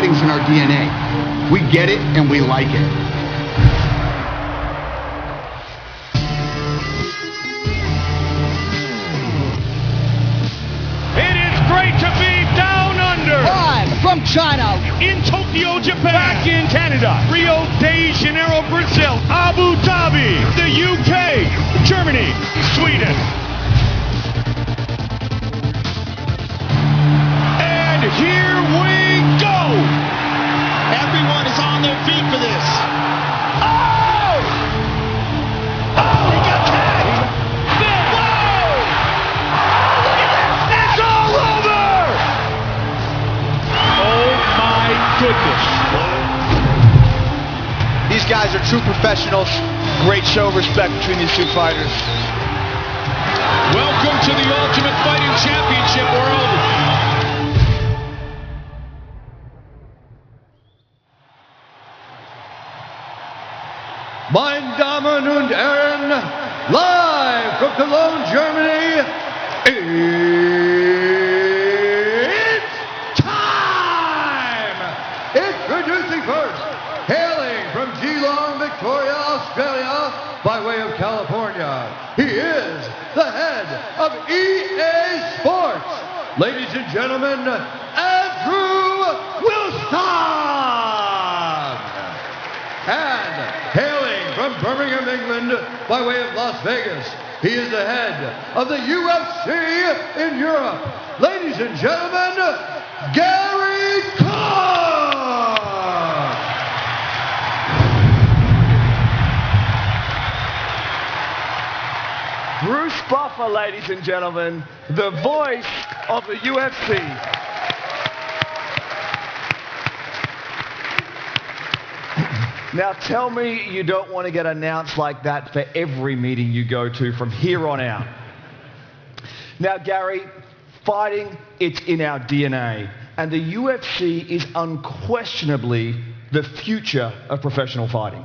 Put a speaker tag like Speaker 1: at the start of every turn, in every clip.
Speaker 1: fighting's in our DNA. We get it and we like it.
Speaker 2: It is great to be down under.
Speaker 3: Live from China.
Speaker 2: In Tokyo, Japan. Back in Canada. Rio de Janeiro, Brazil. Abu Dhabi. The UK. Germany. Sweden. And here we go.
Speaker 4: Everyone is on their feet for this.
Speaker 2: Oh! Oh, he got tagged. Whoa! Oh, look at this. It's all over. Oh, my goodness.
Speaker 4: These guys are true professionals. Great show of respect between these two fighters.
Speaker 2: Welcome to the Ultimate Fighting Championship world.
Speaker 5: Meine Damen und Herren, live from Cologne, Germany, it's time! Introducing first, hailing from Geelong, Victoria, Australia, by way of California, he is the head of EA Sports. Ladies and gentlemen, Andrew Wilson! And hailing from Birmingham, England, by way of Las Vegas, he is the head of the UFC in Europe. Ladies and gentlemen, Gary Cologne!
Speaker 6: Bruce Buffer, ladies and gentlemen, the voice of the UFC. Now tell me you don't want to get announced like that for every meeting you go to from here on out. Now Gary, fighting, it's in our DNA. And the UFC is unquestionably the future of professional fighting.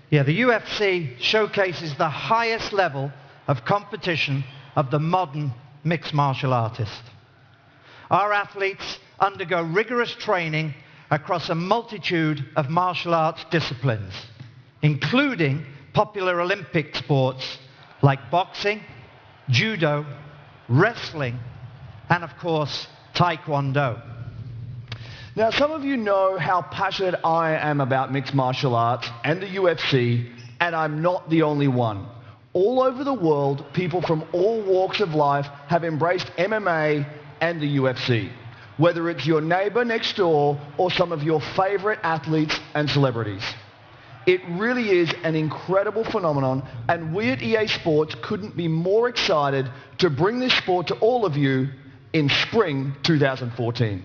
Speaker 3: Yeah, the UFC showcases the highest level of competition of the modern mixed martial artist. Our athletes undergo rigorous training across a multitude of martial arts disciplines, including popular Olympic sports like boxing, judo, wrestling, and of course, taekwondo.
Speaker 6: Now, some of you know how passionate I am about mixed martial arts and the UFC, and I'm not the only one. All over the world, people from all walks of life have embraced MMA and the UFC, whether it's your neighbor next door or some of your favorite athletes and celebrities. It really is an incredible phenomenon, and we at EA Sports couldn't be more excited to bring this sport to all of you in spring 2014.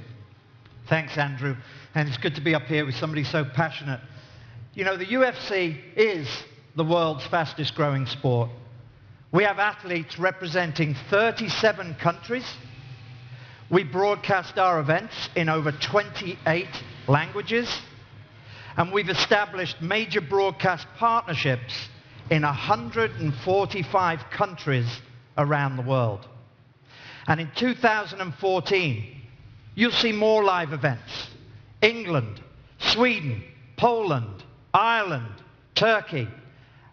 Speaker 3: Thanks, Andrew. And it's good to be up here with somebody so passionate. You know, the UFC is the world's fastest growing sport. We have athletes representing 37 countries. We broadcast our events in over 28 languages. And we've established major broadcast partnerships in 145 countries around the world. And in 2014, you'll see more live events. England, Sweden, Poland, Ireland, Turkey,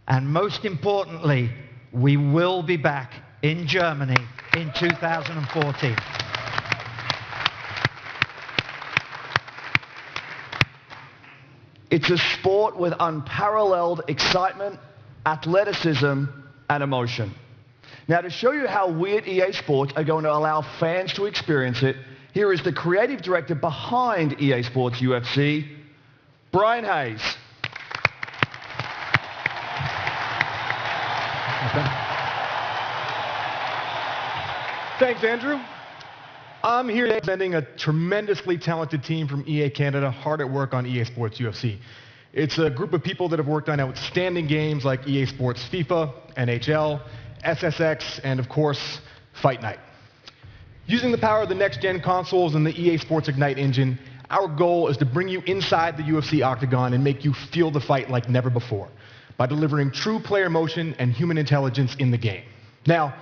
Speaker 3: and most importantly, we will be back in Germany in 2014.
Speaker 6: It's a sport with unparalleled excitement, athleticism, and emotion. Now, to show you how we at EA Sports are going to allow fans to experience it, here is the creative director behind EA Sports UFC, Brian Hayes.
Speaker 7: Thanks, Andrew. I'm here representing a tremendously talented team from EA Canada, hard at work on EA Sports UFC. It's a group of people that have worked on outstanding games like EA Sports FIFA, NHL, SSX, and of course, Fight Night. Using the power of the next-gen consoles and the EA Sports Ignite engine, our goal is to bring you inside the UFC octagon and make you feel the fight like never before by delivering true player emotion and human intelligence in the game. Now,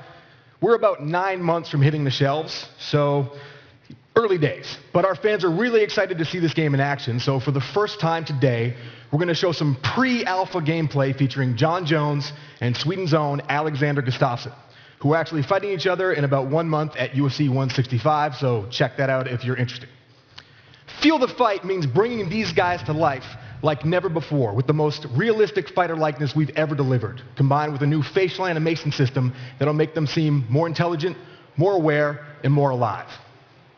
Speaker 7: we're about 9 months from hitting the shelves, so Early days, but our fans are really excited to see this game in action, so for the first time today, we're going to show some pre-alpha gameplay featuring John Jones and Sweden's own Alexander Gustafsson, who are actually fighting each other in about 1 month at UFC 165, so check that out if you're interested. Feel the Fight means bringing these guys to life like never before, with the most realistic fighter likeness we've ever delivered, combined with a new facial animation system that'll make them seem more intelligent, more aware, and more alive.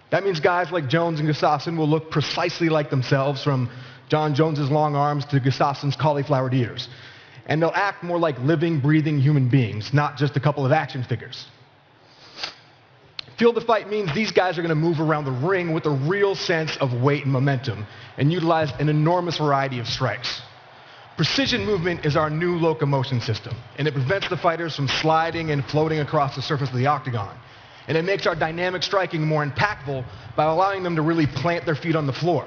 Speaker 7: That means guys like Jones and Gustafsson will look precisely like themselves, from John Jones's long arms to Gustafsson's cauliflowered ears. And they'll act more like living, breathing human beings, not just a couple of action figures. Feel the Fight means these guys are going to move around the ring with a real sense of weight and momentum, and utilize an enormous variety of strikes. Precision movement is our new locomotion system, and it prevents the fighters from sliding and floating across the surface of the octagon. And it makes our dynamic striking more impactful by allowing them to really plant their feet on the floor.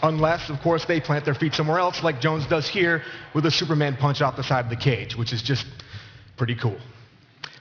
Speaker 7: Unless, of course, they plant their feet somewhere else, like Jones does here with a Superman punch off the side of the cage, which is just pretty cool.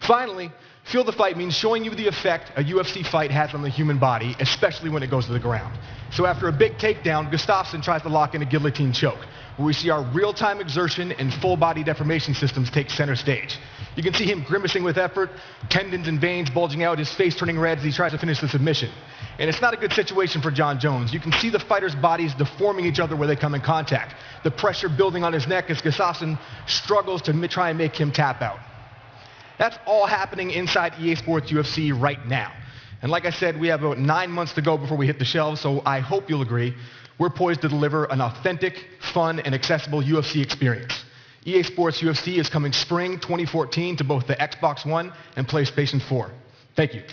Speaker 7: Finally, Feel the Fight means showing you the effect a UFC fight has on the human body, especially when it goes to the ground. So after a big takedown, Gustafsson tries to lock in a guillotine choke, where we see our real-time exertion and full-body deformation systems take center stage. You can see him grimacing with effort, tendons and veins bulging out, his face turning red as he tries to finish the submission. And it's not a good situation for John Jones. You can see the fighters' bodies deforming each other where they come in contact, the pressure building on his neck as Gustafsson struggles to try and make him tap out. That's all happening inside EA Sports UFC right now. And like I said, we have about 9 months to go before we hit the shelves, so I hope you'll agree we're poised to deliver an authentic, fun, and accessible UFC experience. EA Sports UFC is coming spring 2014 to both the Xbox One and PlayStation 4. Thank you.